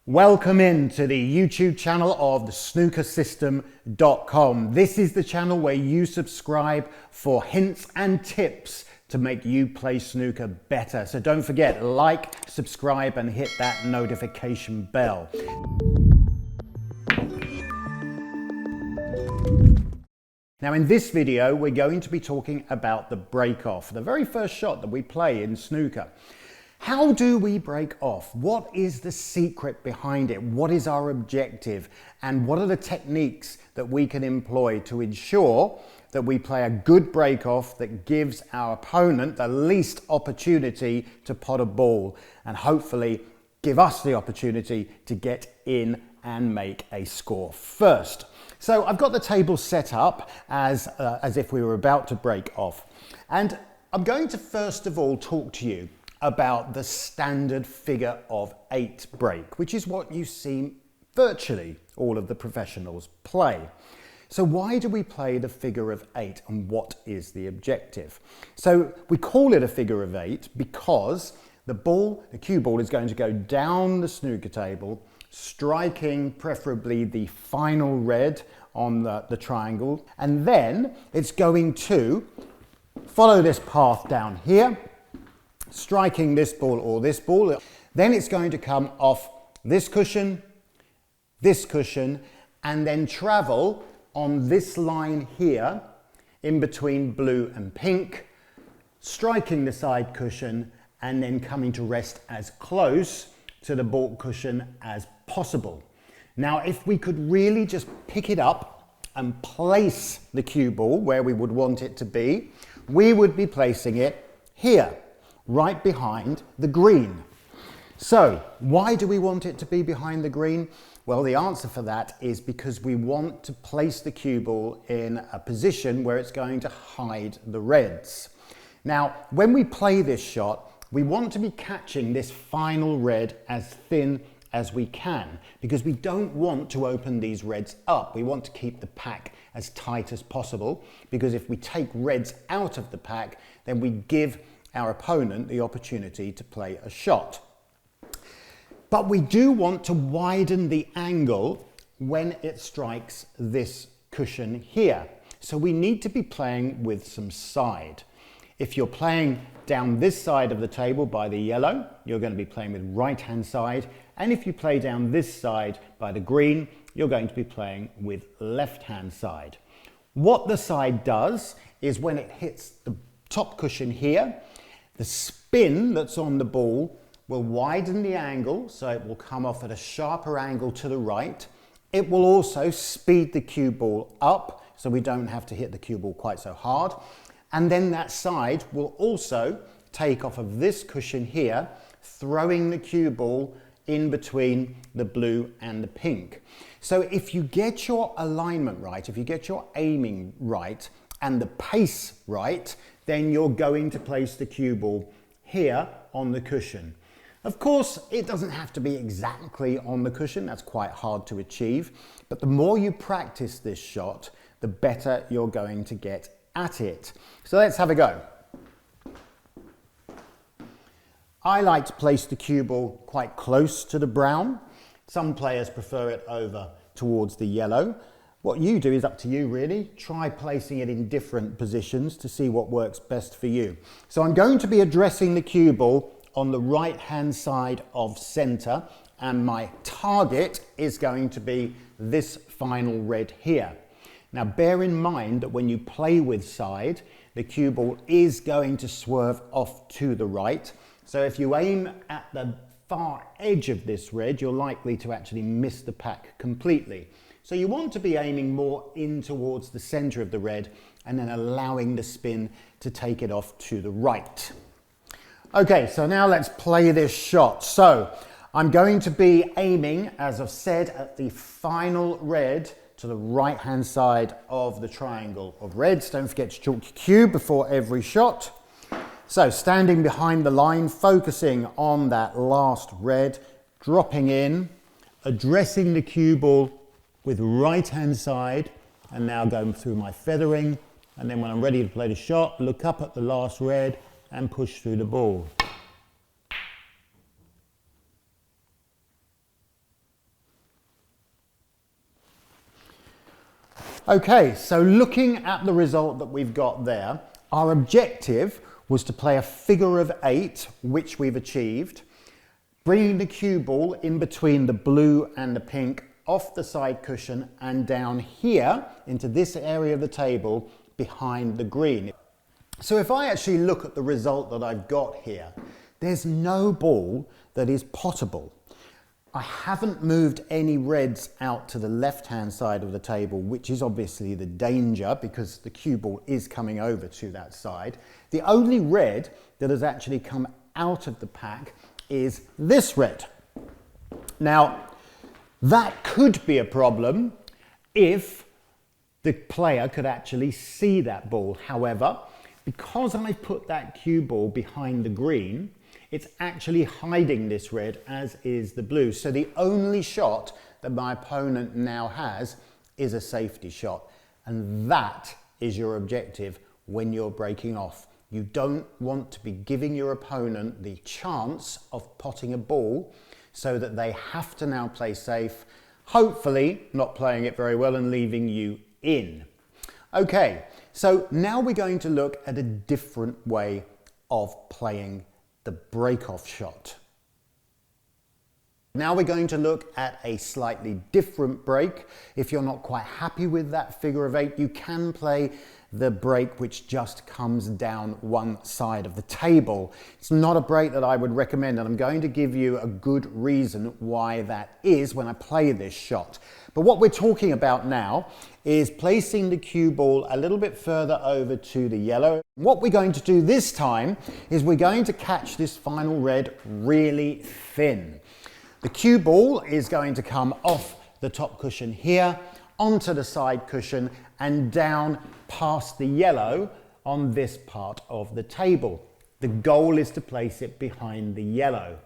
Welcome in to the YouTube channel of the snookersystem.com. This is the channel where you subscribe for hints and tips to make you play snooker better. So don't forget, like, subscribe and hit that notification bell. Now in this video, we're going to be talking about the break-off, the very first shot that we play in snooker. How do we break off? What is the secret behind it? What is our objective? And what are the techniques that we can employ to ensure that we play a good break-off that gives our opponent the least opportunity to pot a ball and hopefully give us the opportunity to get in and make a score first. So I've got the table set up as if we were about to break off. And I'm going to first of all talk to you about the standard figure of 8 break, which is what you see virtually all of the professionals play. So why do we play the figure of 8 and what is the objective? So we call it a figure of 8 because the cue ball is going to go down the snooker table, striking preferably the final red on the triangle, and then it's going to follow this path down here, striking this ball or this ball. Then it's going to come off this cushion, and then travel on this line here in between blue and pink, striking the side cushion and then coming to rest as close to the baulk cushion as possible. Now, if we could really just pick it up and place the cue ball where we would want it to be, we would be placing it here, right behind the green. So why do we want it to be behind the green? Well, the answer for that is because we want to place the cue ball in a position where it's going to hide the reds. Now, when we play this shot, we want to be catching this final red as thin as we can because we don't want to open these reds up. We want to keep the pack as tight as possible because if we take reds out of the pack, then we give our opponent the opportunity to play a shot. But we do want to widen the angle when it strikes this cushion here. So we need to be playing with some side. If you're playing down this side of the table by the yellow, you're going to be playing with right-hand side. And if you play down this side by the green, you're going to be playing with left-hand side. What the side does is when it hits the top cushion here, the spin that's on the ball will widen the angle, so it will come off at a sharper angle to the right. It will also speed the cue ball up, so we don't have to hit the cue ball quite so hard. And then that side will also take off of this cushion here, throwing the cue ball in between the blue and the pink. So if you get your alignment right, if you get your aiming right and the pace right, then you're going to place the cue ball here on the cushion. Of course, it doesn't have to be exactly on the cushion. That's quite hard to achieve. But the more you practice this shot, the better you're going to get at it. So let's have a go. I like to place the cue ball quite close to the brown. Some players prefer it over towards the yellow. What you do is up to you really. Try placing it in different positions to see what works best for you. So I'm going to be addressing the cue ball on the right hand side of center and my target is going to be this final red here. Now bear in mind that when you play with side, the cue ball is going to swerve off to the right. So if you aim at the far edge of this red, you're likely to actually miss the pack completely. So you want to be aiming more in towards the center of the red and then allowing the spin to take it off to the right. Okay, so now let's play this shot. So I'm going to be aiming, as I've said, at the final red to the right-hand side of the triangle of reds. Don't forget to chalk your cue before every shot. So standing behind the line, focusing on that last red, dropping in, addressing the cue ball with right-hand side, and now going through my feathering. And then when I'm ready to play the shot, look up at the last red and push through the ball. Okay, so looking at the result that we've got there, our objective was to play a figure of 8, which we've achieved, bringing the cue ball in between the blue and the pink off the side cushion and down here into this area of the table behind the green. So if I actually look at the result that I've got here, there's no ball that is pottable. I haven't moved any reds out to the left-hand side of the table, which is obviously the danger because the cue ball is coming over to that side. The only red that has actually come out of the pack is this red. Now, that could be a problem if the player could actually see that ball. However, because I put that cue ball behind the green, it's actually hiding this red, as is the blue. So the only shot that my opponent now has is a safety shot. And that is your objective when you're breaking off. You don't want to be giving your opponent the chance of potting a ball so that they have to now play safe, hopefully not playing it very well and leaving you in. Okay, so now we're going to look at a different way of playing the break-off shot. Now we're going to look at a slightly different break. If you're not quite happy with that figure of 8, you can play the break which just comes down one side of the table. It's not a break that I would recommend, and I'm going to give you a good reason why that is when I play this shot. But what we're talking about now is placing the cue ball a little bit further over to the yellow. What we're going to do this time is we're going to catch this final red really thin. The cue ball is going to come off the top cushion here, onto the side cushion and down past the yellow on this part of the table. The goal is to place it behind the yellow.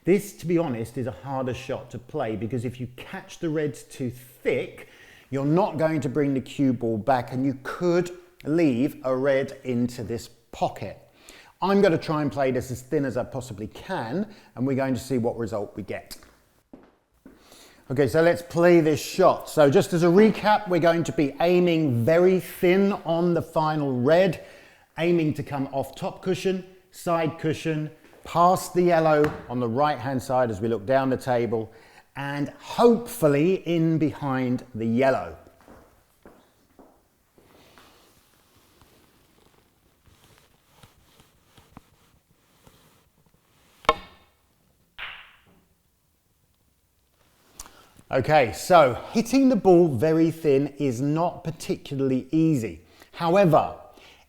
This, to be honest, is a harder shot to play because if you catch the reds too thick, you're not going to bring the cue ball back and you could leave a red into this pocket. I'm going to try and play this as thin as I possibly can, and we're going to see what result we get. Okay, so let's play this shot. So just as a recap, we're going to be aiming very thin on the final red, aiming to come off top cushion, side cushion, past the yellow on the right-hand side as we look down the table, and hopefully in behind the yellow. Okay, so hitting the ball very thin is not particularly easy. However,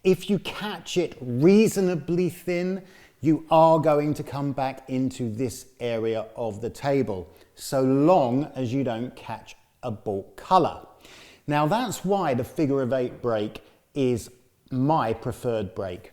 if you catch it reasonably thin, you are going to come back into this area of the table, so long as you don't catch a ball colour. Now that's why the figure of 8 break is my preferred break.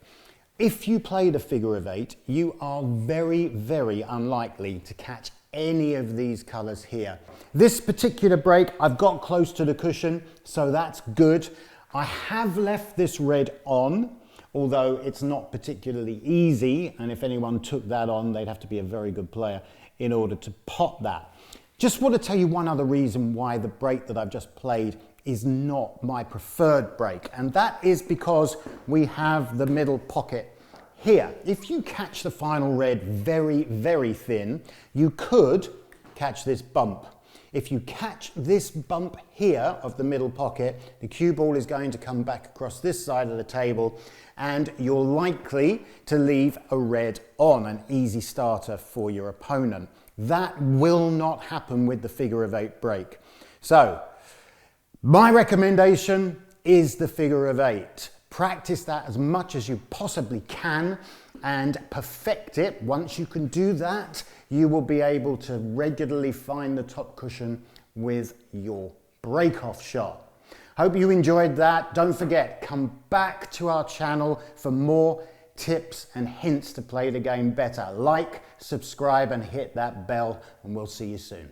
If you play the figure of 8, you are very, very unlikely to catch any of these colours here. This particular break, I've got close to the cushion, so that's good. I have left this red on, although it's not particularly easy, and if anyone took that on, they'd have to be a very good player in order to pot that. Just want to tell you one other reason why the break that I've just played is not my preferred break, and that is because we have the middle pocket here. If you catch the final red very, very thin, you could catch this bump. If you catch this bump here of the middle pocket, the cue ball is going to come back across this side of the table and you're likely to leave a red on, an easy starter for your opponent. That will not happen with the figure of 8 break. So, my recommendation is the figure of 8. Practice that as much as you possibly can and perfect it. Once you can do that, you will be able to regularly find the top cushion with your break-off shot. Hope you enjoyed that. Don't forget, come back to our channel for more tips and hints to play the game better. Like, subscribe and hit that bell, and we'll see you soon.